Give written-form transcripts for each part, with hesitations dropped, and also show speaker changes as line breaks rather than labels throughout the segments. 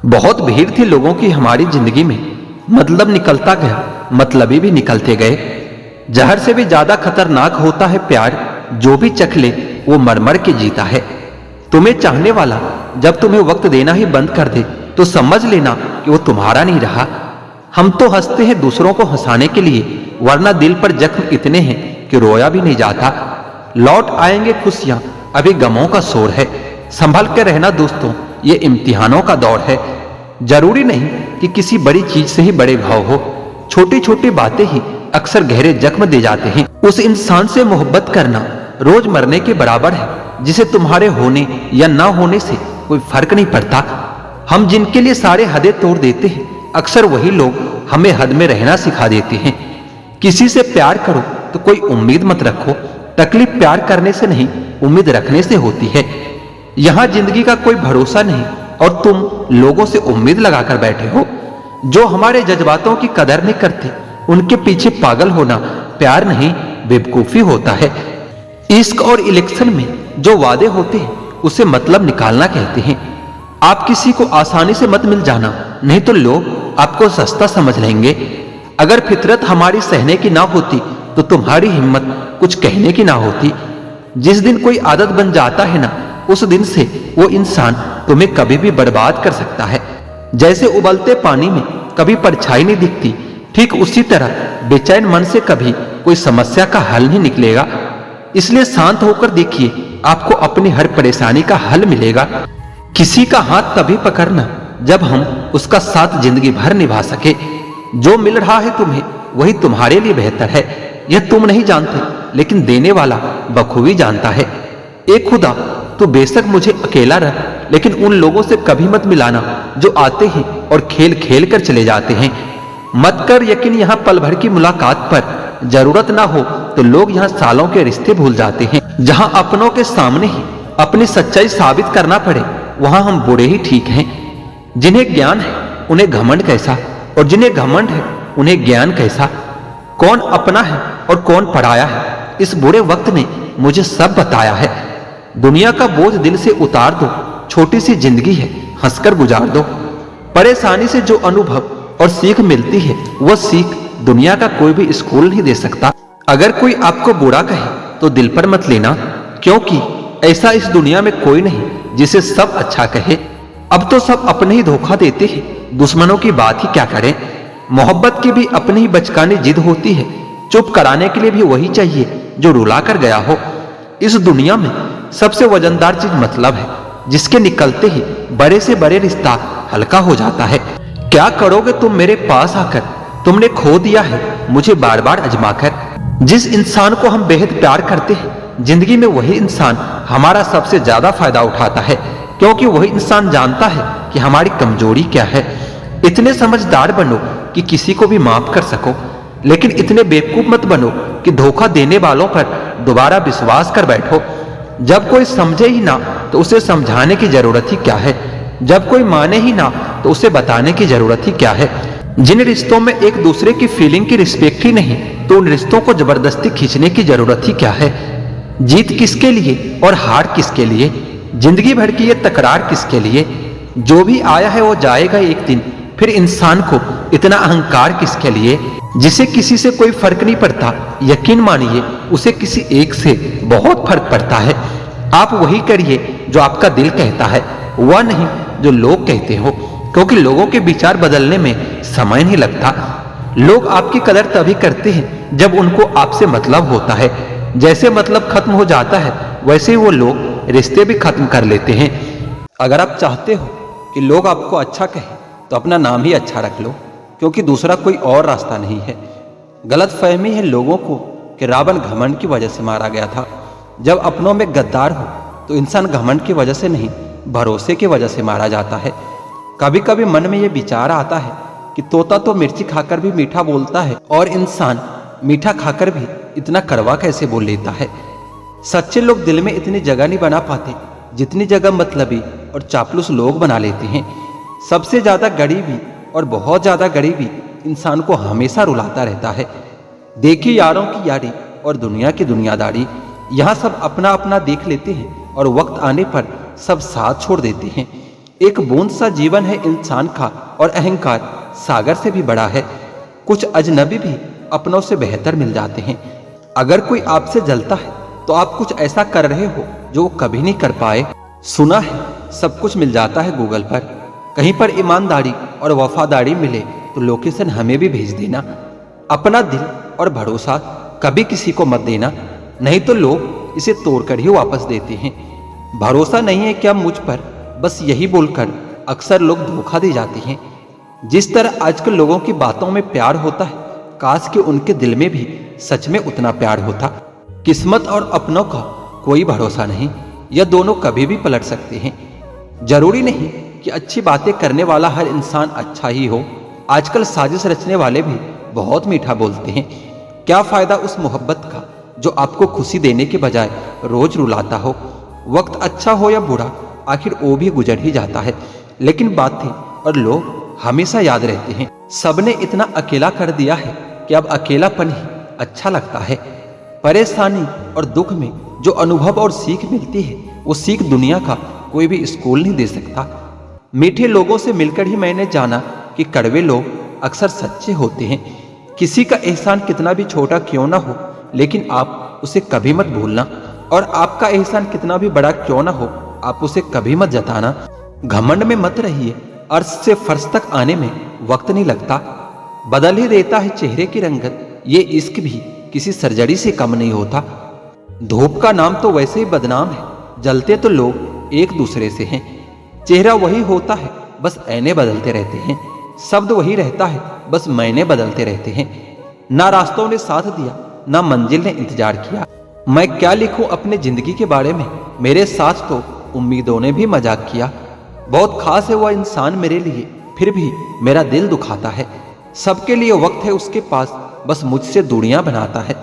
बहुत भीड़ थी लोगों की हमारी जिंदगी में। मतलब निकलता गया, मतलबी भी निकलते गए। जहर से भी ज्यादा खतरनाक होता है प्यार, जो भी चख ले वो मर मर के जीता है। तुम्हें चाहने वाला जब तुम्हें वक्त देना ही बंद कर दे तो समझ लेना कि वो तुम्हारा नहीं रहा। हम तो हंसते हैं दूसरों को हंसाने के लिए, वरना दिल पर जख्म इतने हैं कि रोया भी नहीं जाता। लौट आएंगे खुशियां, अभी गमों का शोर है। संभल के रहना दोस्तों, ये इम्तिहानों का दौर है। जरूरी नहीं कि किसी बड़ी चीज से ही बड़े भाव हो, छोटी छोटी बातें ही अक्सर गहरे जख्म दे जाते हैं। उस इंसान से मोहब्बत करना रोज मरने के बराबर है, जिसे तुम्हारे होने या ना होने से कोई फर्क नहीं पड़ता। हम जिनके लिए सारे हदें तोड़ देते हैं, अक्सर वही लोग हमें हद में रहना सिखा देते हैं। किसी से प्यार करो तो कोई उम्मीद मत रखो, तकलीफ प्यार करने से नहीं उम्मीद रखने से होती है। यहाँ जिंदगी का कोई भरोसा नहीं और तुम लोगों से उम्मीद लगाकर बैठे हो। जो हमारे जज्बातों की कदर नहीं करते उनके पीछे पागल होना प्यार नहीं बेवकूफी होता है। इश्क और इलेक्शन में जो वादे होते हैं उसे मतलब निकालना कहते हैं। आप किसी को आसानी से मत मिल जाना, नहीं तो लोग आपको सस्ता समझ लेंगे। अगर फितरत हमारी सहने की ना होती तो तुम्हारी हिम्मत कुछ कहने की ना होती। जिस दिन कोई आदत बन जाता है ना, उस दिन से वो इंसान तुम्हें कभी भी बर्बाद कर सकता है। जैसे उबलते पानी में कभी परछाई नहीं दिखती, ठीक उसी तरह बेचैन मन से कभी कोई समस्या का हल नहीं निकलेगा। इसलिए शांत होकर देखिए, आपको अपनी हर परेशानी का हल मिलेगा। किसी का हाथ तभी पकड़ना जब हम उसका साथ जिंदगी भर निभा सके। जो मिल रहा है तुम्हें वही तुम्हारे लिए बेहतर है, यह तुम नहीं जानते, लेकिन देने वाला बखूबी जानता है। एक खुदा, तू बेशक मुझे अकेला रह, लेकिन उन लोगों से कभी मत मिलाना जो आते हैं और खेल खेल कर चले जाते हैं। मत कर यकीन यहाँ पल भर की मुलाकात पर, जरूरत ना हो तो लोग यहाँ सालों के रिश्ते भूल जाते हैं। जहाँ अपनों के सामने ही अपनी सच्चाई साबित करना पड़े, वहां हम बुरे ही ठीक हैं। जिन्हें ज्ञान है उन्हें घमंड कैसा, और जिन्हें घमंड है उन्हें ज्ञान कैसा। कौन अपना है और कौन पराया है, इस बुरे वक्त ने मुझे सब बताया है। दुनिया का बोझ दिल से उतार दो, छोटी सी जिंदगी है, हंसकर गुजार दो। परेशानी से जो अनुभव और सीख मिलती है, वह सीख दुनिया का कोई भी स्कूल नहीं दे सकता। अगर कोई आपको बुरा कहे तो दिल पर मत लेना, क्योंकि ऐसा इस दुनिया में कोई नहीं जिसे सब अच्छा कहे। अब तो सब अपने ही धोखा देते हैं, दुश्मनों की बात ही क्या करें। मोहब्बत की भी अपनी ही बचकानी जिद होती है, चुप कराने के लिए भी वही चाहिए जो रुला कर गया हो। इस दुनिया में सबसे वजनदार चीज मतलब है, जिसके निकलते ही बड़े से बड़े रिश्ता हल्का हो जाता है। क्या करोगे तुम मेरे पास आकर, तुमने खो दिया है मुझे बार बार अजमाकर। जिस इंसान को हम बेहद प्यार करते हैं, जिंदगी में वही इंसान हमारा सबसे ज्यादा फायदा उठाता है, क्योंकि वही इंसान जानता है कि हमारी कमजोरी क्या है। इतने समझदार बनो कि किसी को भी माफ कर सको, लेकिन इतने बेवकूफ मत बनो कि धोखा देने वालों पर दोबारा विश्वास कर बैठो। जब कोई समझे ही ना तो उसे समझाने की जरूरत ही क्या है। जब कोई माने ही ना तो उसे बताने की जरूरत ही क्या है। जिन रिश्तों में एक दूसरे की फीलिंग की रिस्पेक्ट ही नहीं, तो उन रिश्तों को जबरदस्ती खींचने की जरूरत ही क्या है। जीत किसके लिए और हार किसके लिए, जिंदगी भर की ये तकरार किसके लिए। जो भी आया है वो जाएगा एक दिन, फिर इंसान को इतना अहंकार किसके लिए। जिसे किसी से कोई फर्क नहीं पड़ता, यकीन मानिए उसे किसी एक से बहुत फर्क पड़ता है। आप वही करिए जो आपका दिल कहता है, वह नहीं जो लोग कहते हो, क्योंकि लोगों के विचार बदलने में समय नहीं लगता। लोग आपकी कदर तभी करते हैं जब उनको आपसे मतलब होता है। जैसे मतलब खत्म हो जाता है, वैसे ही वो लोग रिश्ते भी खत्म कर लेते हैं। अगर आप चाहते हो कि लोग आपको अच्छा कहें तो अपना नाम ही अच्छा रख लो, क्योंकि दूसरा कोई और रास्ता नहीं है। गलत फहमी है लोगों को कि रावण घमंड की वजह से मारा गया था। जब अपनों में गद्दार हो तो इंसान घमंड की वजह से नहीं, भरोसे की वजह से मारा जाता है। कभी कभी मन में यह विचार आता है कि तोता तो मिर्ची खाकर भी मीठा बोलता है, और इंसान मीठा खाकर भी इतना कड़वा कैसे बोल लेता है। सच्चे लोग दिल में इतनी जगह नहीं बना पाते जितनी जगह मतलबी और चापलूस लोग बना लेते हैं। सबसे ज्यादा गरीबी और बहुत ज्यादा गरीबी इंसान को हमेशा रुलाता रहता है। देखिए यारों की यारी और दुनिया की दुनियादारी, यहाँ सब अपना अपना देख लेते हैं और वक्त आने पर सब साथ छोड़ देते हैं। एक बूंद सा जीवन है इंसान का और अहंकार सागर से भी बड़ा है। कुछ अजनबी भी अपनों से बेहतर मिल जाते हैं। अगर कोई आपसे जलता है तो आप कुछ ऐसा कर रहे हो जो वो कभी नहीं कर पाए। सुना है सब कुछ मिल जाता है गूगल पर। कहीं पर ईमानदारी और वफादारी मिले तो लोकेशन हमें भी भेज देना। अपना दिल और भरोसा कभी किसी को मत देना, नहीं तो लोग इसे तोड़कर ही वापस देते हैं। भरोसा नहीं है क्या मुझ पर, बस यही बोलकर अक्सर लोग धोखा दे जाते हैं। जिस तरह आजकल लोगों की बातों में प्यार होता है, काश कि उनके दिल में भी सच में उतना प्यार होता। किस्मत और अपनों का कोई भरोसा नहीं, यह दोनों कभी भी पलट सकते हैं। जरूरी नहीं कि अच्छी बातें करने वाला हर इंसान अच्छा ही हो। आजकल साजिश रचने वाले भी बहुत मीठा बोलते हैं। क्या फायदा उस मोहब्बत का जो आपको खुशी देने के बजाय रोज रुलाता हो। वक्त अच्छा हो या बुरा, आखिर वो भी गुजर ही जाता है, लेकिन बातें और लोग हमेशा याद रहते हैं। सबने इतना अकेला कर दिया है कि अब अकेलापन ही अच्छा लगता है। परेशानी और दुख में जो अनुभव और सीख मिलती है, वो सीख दुनिया का कोई भी स्कूल नहीं दे सकता। मीठे लोगों से मिलकर ही मैंने जाना कि कड़वे लोग अक्सर सच्चे होते हैं। किसी का एहसान कितना भी छोटा क्यों ना हो, लेकिन आप उसे कभी मत भूलना। और आपका एहसान कितना भी बड़ा क्यों ना हो, आप उसे कभी मत जताना। घमंड में मत रहिए, अर्श से फर्श तक आने में वक्त नहीं लगता। बदल ही देता है चेहरे की रंगत, ये इश्क भी किसी सर्जरी से कम नहीं होता। धूप का नाम तो वैसे ही बदनाम है, जलते तो लोग एक दूसरे से हैं। चेहरा वही होता है, बस ऐने बदलते रहते हैं। शब्द वही रहता है, बस मैंने बदलते रहते हैं। ना रास्तों ने साथ दिया, ना मंजिल ने इंतजार किया। मैं क्या लिखूं अपने जिंदगी के बारे में, मेरे साथ तो उम्मीदों ने भी मजाक किया। बहुत खास है वह इंसान मेरे लिए, फिर भी मेरा दिल दुखाता है। सबके लिए वक्त है उसके पास, बस मुझसे दूरियां बनाता है।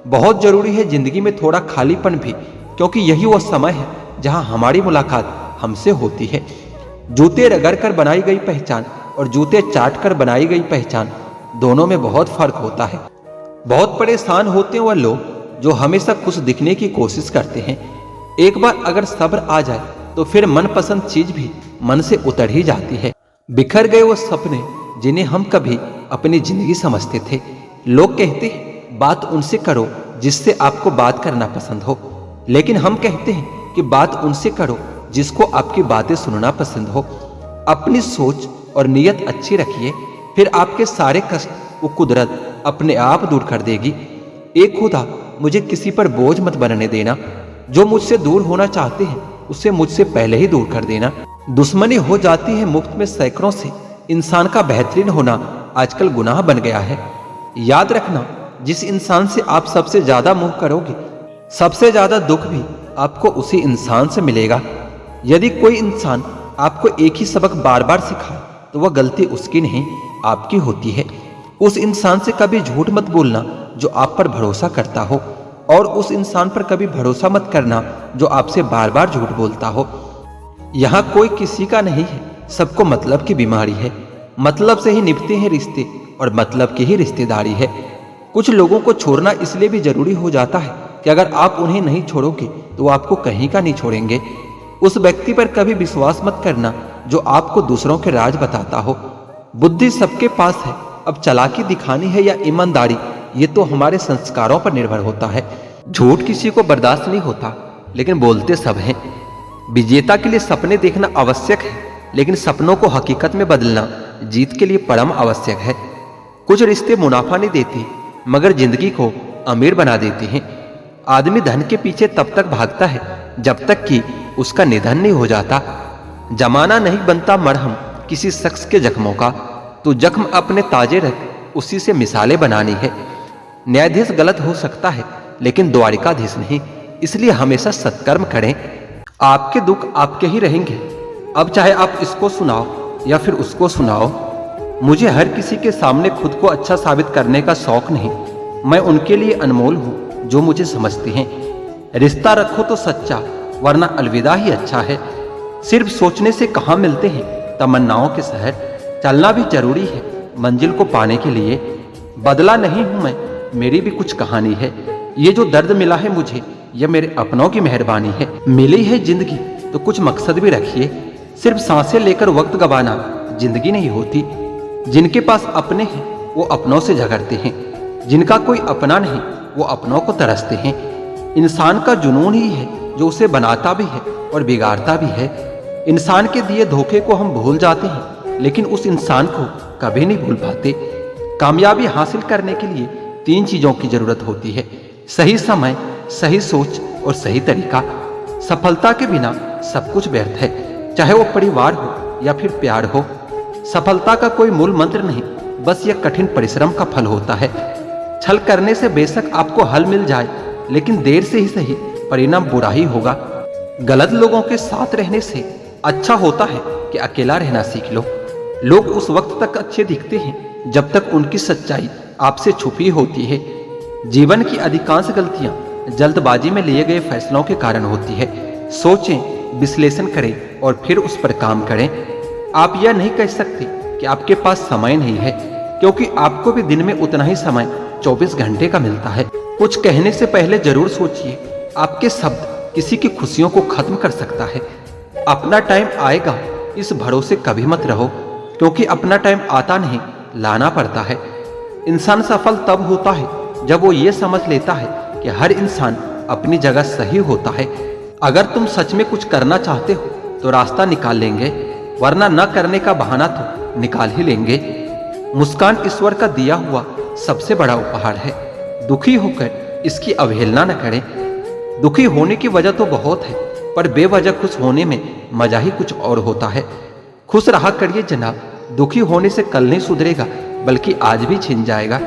बहुत जरूरी है जिंदगी में थोड़ा खालीपन भी, क्योंकि यही वो समय है जहां हमारी मुलाकात हमसे होती है। जूते रगड़ कर बनाई गई पहचान और जूते चाट कर बनाई गई पहचान, दोनों में बहुत फर्क होता है। बहुत परेशान होते हैं वह लोग जो हमेशा खुश दिखने की कोशिश करते हैं। एक बार अगर सब्र आ जाए तो फिर मनपसंद चीज भी मन से उतर ही जाती है। बिखर गए वो सपने जिन्हें हम कभी अपनी जिंदगी समझते थे। लोग कहते हैं बात उनसे करो जिससे आपको बात करना पसंद हो, लेकिन हम कहते हैं कि बात उनसे करो जिसको आपकी बातें सुनना पसंद हो। अपनी सोच और नीयत अच्छी रखिए, फिर आपके सारे कष्ट वो कुदरत अपने आप दूर कर देगी। एक खुदा मुझे किसी पर बोझ मत बनने देना। जो मुझसे दूर होना चाहते हैं उसे मुझसे पहले ही दूर कर देना। दुश्मनी हो जाती है मुफ्त में सैकड़ों से, इंसान का बेहतरीन होना आजकल गुनाह बन गया है। याद रखना, जिस इंसान से आप सबसे ज्यादा मोह करोगे, सबसे ज्यादा दुख भी आपको उसी इंसान से मिलेगा। यदि कोई इंसान आपको एक ही सबक बार बार सिखाए तो वह गलती उसकी नहीं, आपकी होती है। उस इंसान से कभी झूठ मत बोलना जो आप पर भरोसा करता हो, और उस इंसान पर कभी भरोसा मत करना जो आपसे बार बार झूठ बोलता हो। यहाँ कोई किसी का नहीं है, सबको मतलब की बीमारी है। मतलब से ही निभते हैं रिश्ते और मतलब की ही रिश्तेदारी है। कुछ लोगों को छोड़ना इसलिए भी जरूरी हो जाता है कि अगर आप उन्हें नहीं छोड़ोगे तो वो आपको कहीं का नहीं छोड़ेंगे। उस व्यक्ति पर कभी विश्वास मत करना जो आपको दूसरों के राज बताता हो। बुद्धि सबके पास है, अब चालाकी दिखानी है या ईमानदारी, ये तो हमारे संस्कारों पर निर्भर होता है। झूठ किसी को बर्दाश्त नहीं होता, लेकिन बोलते सब हैं। विजेता के लिए सपने देखना आवश्यक है, लेकिन सपनों को हकीकत में बदलना जीत के लिए परम आवश्यक है। कुछ रिश्ते मुनाफा नहीं देते, मगर जिंदगी को अमीर बना देते हैं। आदमी धन के पीछे तब तक भागता है जब तक कि उसका निधन नहीं हो जाता। जमाना नहीं बनता मरहम किसी शख्स के जख्मों का, तो जख्म अपने ताजे रख, उसी से मिसालें बनानी है। न्यायाधीश गलत हो सकता है, लेकिन द्वारिकाधीश नहीं, इसलिए हमेशा सत्कर्म करें। आपके दुख आपके ही रहेंगे, अब चाहे आप इसको सुनाओ या फिर उसको सुनाओ। मुझे हर किसी के सामने खुद को अच्छा साबित करने का शौक नहीं, मैं उनके लिए अनमोल हूँ जो मुझे समझते हैं। रिश्ता रखो तो सच्चा, वरना अलविदा ही अच्छा है। सिर्फ सोचने से कहाँ मिलते हैं तमन्नाओं के शहर, चलना भी जरूरी है मंजिल को पाने के लिए। बदला नहीं हूं मैं, मेरी भी कुछ कहानी है। ये जो दर्द मिला है मुझे, यह मेरे अपनों की मेहरबानी है। मिली है जिंदगी तो कुछ मकसद भी रखिए, सिर्फ सांसें लेकर वक्त गवाना जिंदगी नहीं होती। जिनके पास अपने हैं वो अपनों से झगड़ते हैं, जिनका कोई अपना नहीं वो अपनों को तरसते हैं। इंसान का जुनून ही है जो उसे बनाता भी है और बिगाड़ता भी है। इंसान के दिए धोखे को हम भूल जाते हैं, लेकिन उस इंसान को कभी नहीं भूल पाते। कामयाबी हासिल करने के लिए 3 चीजों की जरूरत होती है: सही समय, सही सोच और सही तरीका। सफलता के बिना सब कुछ व्यर्थ है, चाहे वो परिवार हो या फिर प्यार हो। सफलता का कोई मूल मंत्र नहीं, बस यह कठिन परिश्रम का फल होता है। छल करने से बेशक आपको हल मिल जाए, लेकिन देर से ही सही परिणाम बुरा ही होगा। गलत लोगों के साथ रहने से अच्छा होता है कि अकेला रहना सीख लो। लोग उस वक्त तक अच्छे दिखते हैं जब तक उनकी सच्चाई आपसे छुपी होती है। जीवन की अधिकांश गलतियां जल्दबाजी में लिए गए फैसलों के कारण होती है। सोचें, विश्लेषण करें और फिर उस पर काम करें। आप यह नहीं कह सकते कि आपके पास समय नहीं है, क्योंकि आपको भी दिन में उतना ही समय 24 घंटे का मिलता है। कुछ कहने से पहले जरूर सोचिए, आपके शब्द किसी की खुशियों को खत्म कर सकता है। अपना टाइम आएगा इस भरोसे कभी मत रहो, क्योंकि अपना टाइम आता नहीं, लाना पड़ता है। इंसान सफल तब होता है जब वो ये समझ लेता है कि हर इंसान अपनी जगह सही होता है। अगर तुम सच में कुछ करना चाहते हो तो रास्ता निकाल लेंगे, वरना न करने का बहाना तो निकाल ही लेंगे। मुस्कान ईश्वर का दिया हुआ सबसे बड़ा उपहार है। दुखी होकर इसकी अवहेलना न करें। दुखी होने की वजह तो बहुत है, पर बेवजह खुश होने में मजा ही कुछ और होता है। खुश रहा करिए जनाब, दुखी होने से कल नहीं सुधरेगा बल्कि आज भी छिन जाएगा।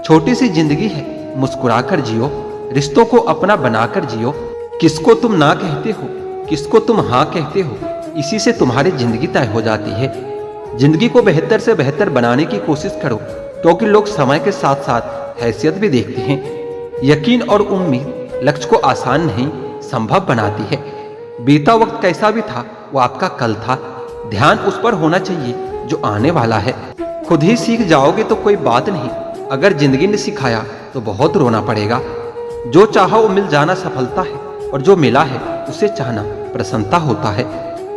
छोटी सी जिंदगी है, मुस्कुरा कर जियो, रिश्तों को अपना बनाकर जियो। किसको तुम ना कहते हो, किसको तुम हाँ कहते हो, इसी से तुम्हारी जिंदगी तय हो जाती है। जिंदगी को बेहतर से बेहतर बनाने की कोशिश करो, क्योंकि लोग समय के साथ साथ हैसियत भी देखते हैं। यकीन और उम्मीद लक्ष्य को आसान नहीं, संभव बनाती है। बीता वक्त कैसा भी था वो आपका कल था। ध्यान उस पर होना चाहिए जो आने वाला है। खुद ही सीख जाओगे तो कोई बात नहीं, अगर जिंदगी ने सिखाया तो बहुत रोना पड़ेगा। जो चाहा वो मिल जाना सफलता है, और जो मिला है उसे चाहना प्रसन्नता होता है।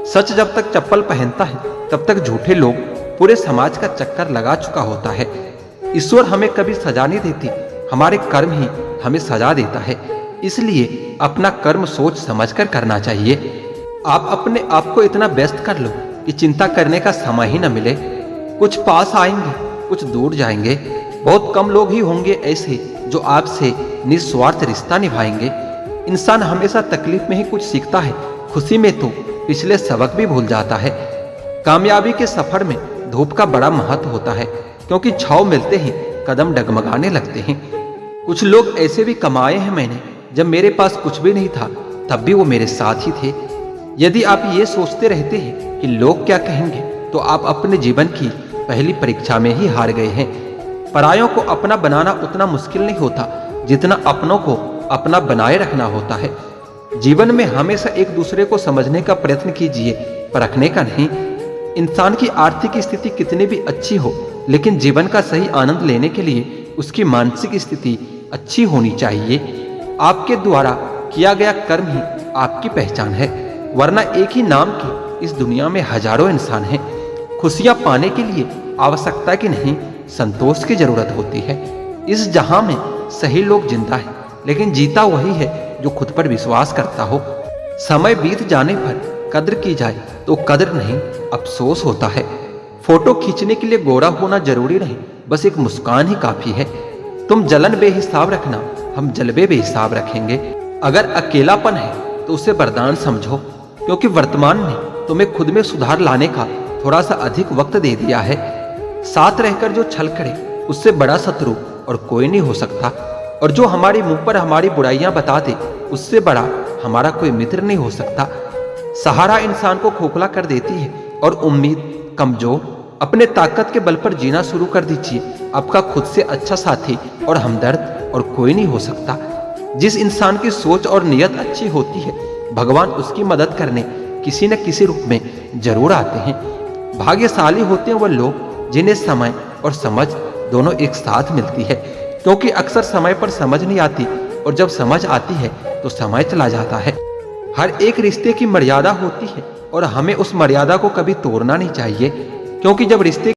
सच जब तक चप्पल पहनता है तब तक झूठे लोग पूरे समाज का चक्कर लगा चुका होता है। ईश्वर हमें कभी सजा नहीं देती, हमारे कर्म ही हमें सजा देता है। इसलिए अपना कर्म सोच समझकर करना चाहिए। आप अपने आप को इतना व्यस्त कर लो कि चिंता करने का समय ही न मिले। कुछ पास आएंगे, कुछ दूर जाएंगे। बहुत कम लोग ही होंगे ऐसे जो आपसे निस्वार्थ रिश्ता निभाएंगे। इंसान हमेशा तकलीफ में ही कुछ सीखता है, खुशी में तो पिछले सबक भी भूल जाता है। कामयाबी के सफर में धूप का बड़ा महत्व होता है, क्योंकि छांव मिलते ही कदम डगमगाने लगते हैं। कुछ लोग ऐसे भी कमाए हैं मैंने, जब मेरे पास कुछ भी नहीं था तब भी वो मेरे साथ ही थे। यदि आप ये सोचते रहते हैं कि लोग क्या कहेंगे, तो आप अपने जीवन की पहली परीक्षा में ही हार गए हैं। परायों को अपना बनाना उतना मुश्किल नहीं होता जितना अपनों को अपना बनाए रखना होता है। जीवन में हमेशा एक दूसरे को समझने का प्रयत्न कीजिए, परखने का नहीं। इंसान की आर्थिक स्थिति कितनी भी अच्छी हो, लेकिन जीवन का सही आनंद लेने के लिए उसकी मानसिक स्थिति अच्छी होनी चाहिए। आपके द्वारा किया गया कर्म ही आपकी पहचान है, वरना एक ही नाम के इस दुनिया में हजारों इंसान हैं। खुशियां पाने के लिए आवश्यकता की नहीं, संतोष की जरूरत होती है। इस जहां में सही लोग जिंदा है, लेकिन जीता वही है जो खुद पर विश्वास करता हो। समय बीत जाने पर कद्र की जाए तो कद्र नहीं, अफसोस होता है। फोटो खींचने के लिए गोरा होना जरूरी नहीं, बस एक मुस्कान ही काफी है। तुम जलन बेहिसाब रखना, हम जलवे बेहिसाब रखेंगे। अगर अकेलापन है तो उसे वरदान समझो, क्योंकि वर्तमान ने तुम्हें खुद में सुधार लाने का थोड़ा सा अधिक वक्त दे दिया है। साथ रहकर जो छल करे उससे बड़ा शत्रु और कोई नहीं हो सकता, और जो हमारे मुंह पर हमारी बुराइयां बता दे उससे बड़ा हमारा कोई मित्र नहीं हो सकता। सहारा इंसान को खोखला कर देती है और उम्मीद कमजोर। अपने ताकत के बल पर जीना शुरू कर दीजिए। आपका खुद से अच्छा साथी और हमदर्द और कोई नहीं हो सकता। जिस इंसान की सोच और नियत अच्छी होती है, भगवान उसकी मदद करने किसी न किसी रूप में जरूर आते हैं। भाग्यशाली होते हैं वह लोग जिन्हें समय और समझ दोनों एक साथ मिलती है, क्योंकि अक्सर समय पर समझ नहीं आती, और जब समझ आती है तो समय चला जाता है। हर एक रिश्ते की मर्यादा होती है, और हमें उस मर्यादा को कभी तोड़ना नहीं चाहिए, क्योंकि जब रिश्ते